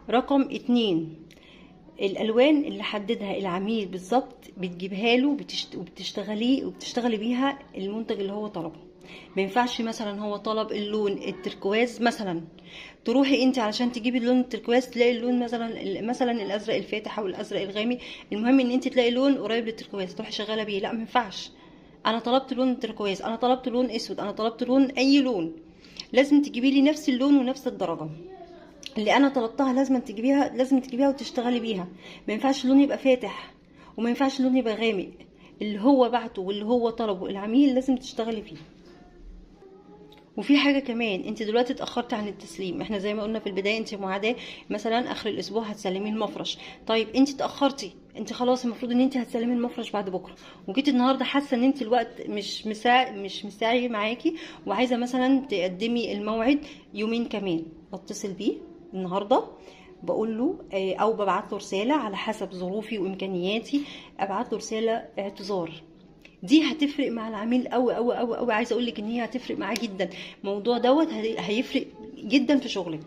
رقم 2، الالوان اللي حددها العميل بالظبط بتجيبها له وبتشتغلي بيها المنتج اللي هو طلبه. ما ينفعش مثلا هو طلب اللون التركواز مثلا، تروحي انت علشان تجيبي اللون التركواز تلاقي اللون مثلا الازرق الفاتح او الازرق الغامق، المهم ان انت تلاقي لون قريب للتركواز تروحي شغاله بيه. لا، ما ينفعش. انا طلبت لون تركواز، انا طلبت لون اسود، انا طلبت لون اي لون، لازم تجيبي لي نفس اللون ونفس الدرجه اللي انا طلبتها، لازم تجيبيها وتشتغلي بيها. ما ينفعش اللون يبقى فاتح وما ينفعش اللون يبقى غامق، اللي هو بعته واللي هو طلبه العميل لازم تشتغلي فيه. وفي حاجه كمان، انت دلوقتي اتاخرتي عن التسليم، احنا زي ما قلنا في البدايه انت معاداه مثلا اخر الاسبوع هتسلمي المفرش. طيب انت اتاخرتي، انت خلاص المفروض ان انت هتسلمي المفرش بعد بكره، وجيتي النهارده حاسه ان انت الوقت مش مساعي معاكي وعايزه مثلا تقدمي الموعد يومين كمان، بتصل بيه النهارده بقول له او ببعت له رساله على حسب ظروفي وامكانياتي، ابعت له رساله اعتذار. دي هتفرق مع العميل قوي قوي قوي قوي، عايزه اقول لك ان هي هتفرق معاه جدا. الموضوع دوت هيفرق جدا في شغلك.